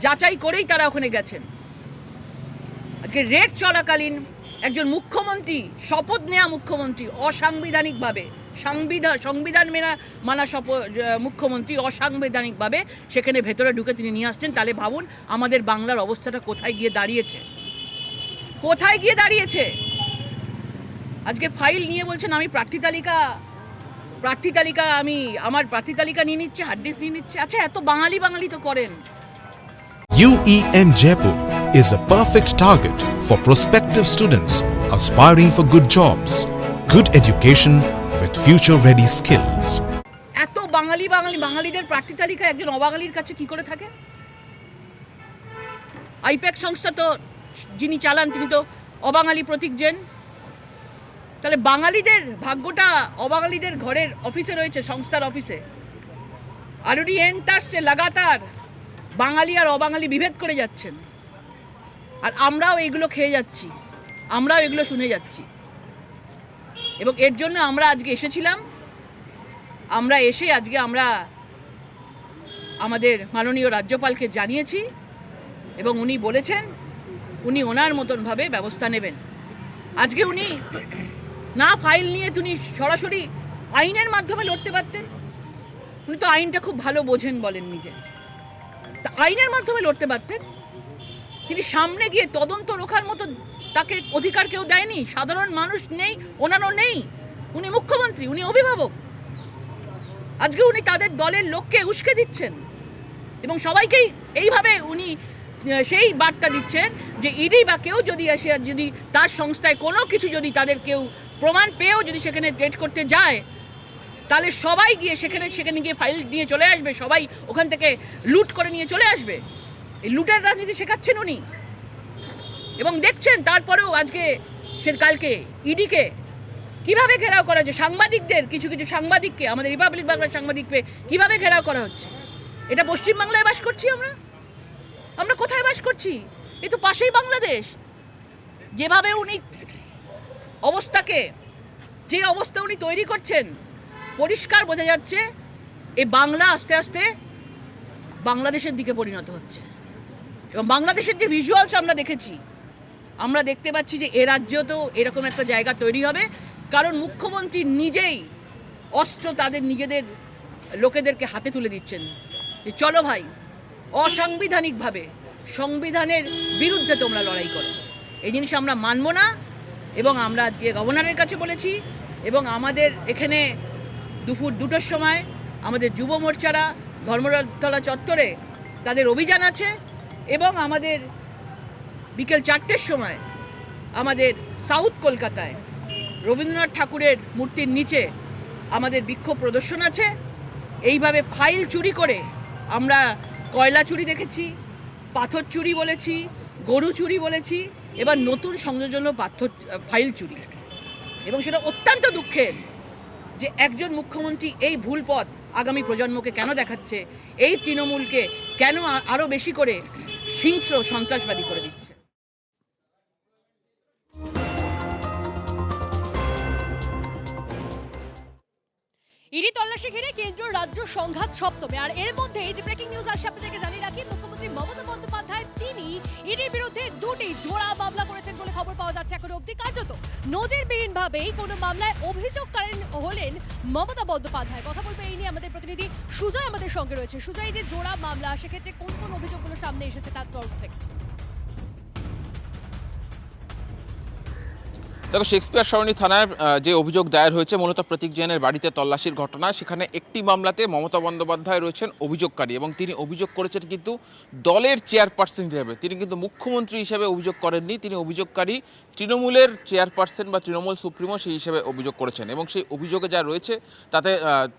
যাচাই করেই তারা ওখানে গেছেন। আজকে রেড চলাকালীন একজন মুখ্যমন্ত্রী, শপথ নেওয়া মুখ্যমন্ত্রী অসাংবিধানিকভাবে, সংবিধান মানা মুখ্যমন্ত্রী অসাংবিধানিকভাবে সেখানে ভেতরে ঢুকে তিনি নিয়ে আসছেন। তাহলে ভাবুন আমাদের বাংলার অবস্থাটা কোথায় গিয়ে দাঁড়িয়েছে, কোথায় গিয়ে দাঁড়িয়েছে। আজকে ফাইল নিয়ে বলছেন আমি প্রার্থী তালিকা আমি আমার প্রার্থী তালিকা নিয়ে নিচ্ছে, হার্ড ডিস্ক নিয়ে নিচ্ছে। আচ্ছা, এত বাঙালি তো করেন। UEM Jaipur is a perfect target for prospective students aspiring for good jobs, good education with future-ready skills. এত বাঙালিদের প্রার্থী তালিকা একজন অবাঙালির কাছে কি করে থাকে? আইপ্যাক সংস্থা তো যিনি চালান তিনি তো অবাঙালি প্রতীক জেন। তাহলে বাঙালিদের ভাগ্যটা অবাঙালিদের ঘরের অফিসে রয়েছে, সংস্থার অফিসে। আরুডি এনতারসে লাগাতার বাঙালি আর অবাঙালি বিভেদ করে যাচ্ছেন, আর আমরাও এইগুলো খেয়ে যাচ্ছি, আমরাও এগুলো শুনে যাচ্ছি। এবং এর জন্য আমরা আজকে এসেছিলাম। আমরা এসে আজকে আমরা আমাদের মাননীয় রাজ্যপালকে জানিয়েছি এবং উনি বলেছেন উনি ওনার মতনভাবে ব্যবস্থা নেবেন। আজকে উনি না ফাইল নিয়ে তিনি সরাসরি আইনের মাধ্যমে লড়তে পারতেন। উনি তো আইনটা খুব ভালো বোঝেন বলেন নিজে, তা আইনের মাধ্যমে লড়তে পারতেন। তিনি সামনে গিয়ে তদন্ত রোখার মতো তাকে অধিকার কেউ দেয়নি, সাধারণ মানুষ নেই, ওনারও নেই। উনি মুখ্যমন্ত্রী, উনি অভিভাবক। আজকে উনি তাদের দলের লোককে উস্কে দিচ্ছেন এবং সবাইকেই এইভাবে উনি সেই বার্তা দিচ্ছেন যে ইডি বা কেউ যদি আসে, যদি তার সংস্থায় কোনো কিছু যদি তাদের কেউ প্রমাণ পেয়েও যদি সেখানে ট্রেড করতে যায়, তাহলে সবাই গিয়ে সেখানে গিয়ে ফাইল দিয়ে চলে আসবে, সবাই ওখান থেকে লুট করে নিয়ে চলে আসবে। এই লুটের রাজনীতি শেখাচ্ছেন উনি। এবং দেখছেন তারপরেও আজকে কালকে ইডিকে কিভাবে ঘেরাও করা হচ্ছে, সাংবাদিকদের কিছু সাংবাদিককে, আমাদের রিপাবলিক বাংলার সাংবাদিককে কিভাবে ঘেরাও করা হচ্ছে। এটা পশ্চিমবাংলায় বাস করছি আমরা কোথায় বাস করছি? এ তো পাশেই বাংলাদেশ। যেভাবে উনি যে অবস্থা উনি তৈরি করছেন, পরিষ্কার বোঝা যাচ্ছে এই বাংলা আস্তে আস্তে বাংলাদেশের দিকে পরিণত হচ্ছে। এবং বাংলাদেশের যে ভিজুয়ালস আমরা দেখেছি, আমরা দেখতে পাচ্ছি যে এ রাজ্যেও তো এরকম একটা জায়গা তৈরি হবে, কারণ মুখ্যমন্ত্রী নিজেই অস্ত্র তাদের নিজেদের লোকেদেরকে হাতে তুলে দিচ্ছেন যে চলো ভাই, অসাংবিধানিকভাবে সংবিধানের বিরুদ্ধে তোমরা লড়াই করো। এই জিনিস আমরা মানব না। এবং আমরা আজকে গভর্নরের কাছে বলেছি, এবং আমাদের এখানে দুপুর 2টোর সময় আমাদের যুব মোর্চারা ধর্মতলা চত্বরে তাদের অভিযান আছে, এবং আমাদের বিকেল 4টের সময় আমাদের সাউথ কলকাতায় রবীন্দ্রনাথ ঠাকুরের মূর্তির নিচে আমাদের বিক্ষোভ প্রদর্শন আছে। এইভাবে ফাইল চুরি করে আমরা কয়লা চুরি দেখেছি, পাথর চুরি বলেছি, গরু চুরি বলেছি, এবার নতুন সংযোজন ফাইল চুরি। এবং সেটা অত্যন্ত দুঃখের যে একজন মুখ্যমন্ত্রী এই ভুল পথ আগামী প্রজন্মকে কেন দেখাচ্ছে, এই তৃণমূলকে কেন আরও বেশি করে হিংস্র সন্ত্রাসবাদী করে দিচ্ছে। ইডি তল্লাশি ঘিরে কেন্দ্র রাজ্য সংঘাত সপ্তমে। আর এর মধ্যে এই যে ব্রেকিং নিউজ আসছে আপনাদেরকে জানিয়ে রাখি, মুখ্যমন্ত্রী মমতা বন্দ্যোপাধ্যায় তিনি ইডির বিরুদ্ধে 2টি জোড়া মামলা করেছেন বলে খবর পাওয়া যাচ্ছে। এখন অবধি কার্যত নজিরবিহীনভাবেই কোনো মামলায় অভিযোগকারী হলেন মমতা বন্দ্যোপাধ্যায়। কথা বলবে এই নিয়ে আমাদের প্রতিনিধি সুজয় আমাদের সঙ্গে রয়েছে। সুজয়, যে জোড়া মামলা, সেক্ষেত্রে কোন কোন অভিযোগগুলো সামনে এসেছে তার তরফ থেকে? দেখো, শেক্সপিয়ার সরণি থানায় যে অভিযোগ দায়ের হয়েছে মূলত প্রতীক জৈনের বাড়িতে তল্লাশির ঘটনা, সেখানে একটি মামলাতে মমতা বন্দ্যোপাধ্যায় রয়েছেন অভিযোগকারী, এবং তিনি অভিযোগ করেছেন কিন্তু দলের চেয়ারপারসন হিসেবে। তিনি কিন্তু মুখ্যমন্ত্রী হিসেবে অভিযোগ করেননি, তিনি অভিযোগকারী তৃণমূলের চেয়ারপারসন বা তৃণমূল সুপ্রিমো সেই হিসেবে অভিযোগ করেছেন। এবং সেই অভিযোগে যা রয়েছে তাতে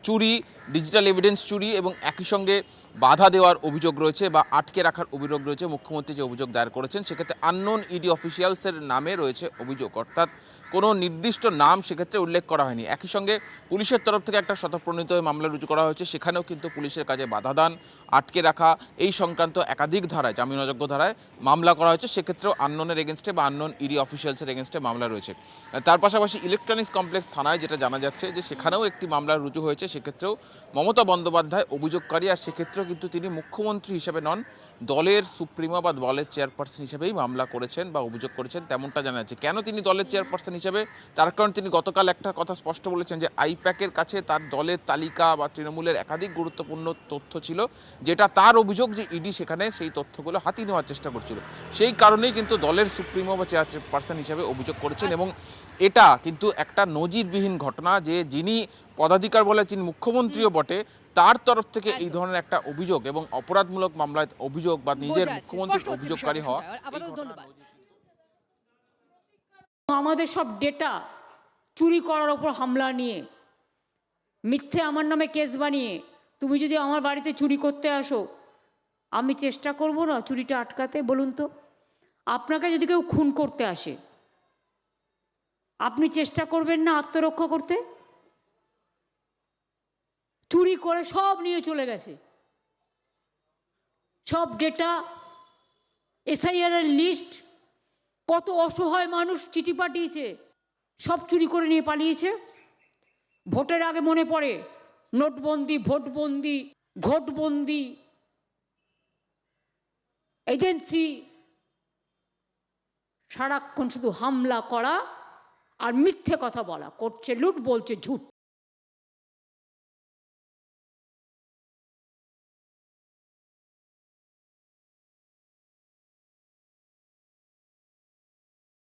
চুরি, ডিজিটাল এভিডেন্স চুরি এবং একই সঙ্গে বাধা দেওয়ার অভিযোগ রয়েছে বা আটকে রাখার অভিযোগ রয়েছে। মুখ্যমন্ত্রী যে অভিযোগ দায়ের করেছেন সেক্ষেত্রে আননোন ইডি অফিসিয়ালসের নামে রয়েছে অভিযোগ, অর্থাৎ কোনো নির্দিষ্ট নাম সেক্ষেত্রে উল্লেখ করা হয়নি। একই সঙ্গে পুলিশের তরফ থেকে একটা স্বতঃপ্রণীত মামলা রুজু করা হয়েছে, সেখানেও কিন্তু পুলিশের কাজে বাধা দান, আটকে রাখা এই সংক্রান্ত একাধিক ধারায়, জামিন অযোগ্য ধারায় মামলা করা হয়েছে। সেক্ষেত্রেও আননোনের এগেনস্টে বা আননোন ইডি অফিসিয়ালসের এগেনস্টে মামলা রয়েছে। তার পাশাপাশি ইলেকট্রনিক্স কমপ্লেক্স থানায় যেটা জানা যাচ্ছে যে সেখানেও একটি মামলা রুজু হয়েছে, সেক্ষেত্রেও মমতা বন্দ্যোপাধ্যায় অভিযোগকারী, আর সেক্ষেত্রেও কিন্তু তিনি মুখ্যমন্ত্রী হিসেবে নন, দলের সুপ্রিমো বা দলের চেয়ারপারসন হিসেবেই মামলা করেছেন বা অভিযোগ করেছেন তেমনটা জানা যাচ্ছে। কেন তিনি দলের চেয়ারপারসন হিসেবে, তার কারণ তিনি গতকাল একটা কথা স্পষ্ট বলেছেন যে আইপ্যাকের কাছে তার দলের তালিকা বা তৃণমূলের একাধিক গুরুত্বপূর্ণ তথ্য ছিল, যেটা তার অভিযোগ যে ইডি সেখানে সেই তথ্যগুলো হাতিয়ে নেওয়ার চেষ্টা করছিল। সেই কারণেই কিন্তু দলের সুপ্রিমো বা চেয়ারপারসন হিসেবে অভিযোগ করেছেন। এবং এটা কিন্তু একটা নজিরবিহীন ঘটনা যে যিনি পদাধিকার বলে যিনি মুখ্যমন্ত্রীও বটে, তার তরফ থেকে এই ধরনের একটা অভিযোগ এবং অপরাধমূলক মামলায় অভিযোগ বা নিজের বোঝা যাচ্ছে, মুখ্যমন্ত্রীর স্পষ্ট হচ্ছে অভিযোগকারী বিষয়টা, হওয়া। সুজয়। আপাতত ধন্যবাদ। আমাদের সব ডেটা চুরি করার ওপর হামলা নিয়ে মিথ্যে আমার নামে কেস বানিয়ে তুমি যদি আমার বাড়িতে চুরি করতে আসো, আমি চেষ্টা করব না চুরিটা আটকাতে? বলুন তো, আপনাকে যদি কেউ খুন করতে আসে, আপনি চেষ্টা করবেন না আত্মরক্ষা করতে? চুরি করে সব নিয়ে চলে গেছে, সব ডেটা, এসআইআর এর লিস্ট, কত অসহায় মানুষ চিঠি পাঠিয়েছে, সব চুরি করে নিয়ে পালিয়েছে। ভোটের আগে মনে পড়ে নোটবন্দি, ভোটবন্দি, ঘোটবন্দি, এজেন্সি, সারাক্ষণ শুধু হামলা করা আর মিথ্যে কথা বলা, করছে লুট, বলছে ঝুট।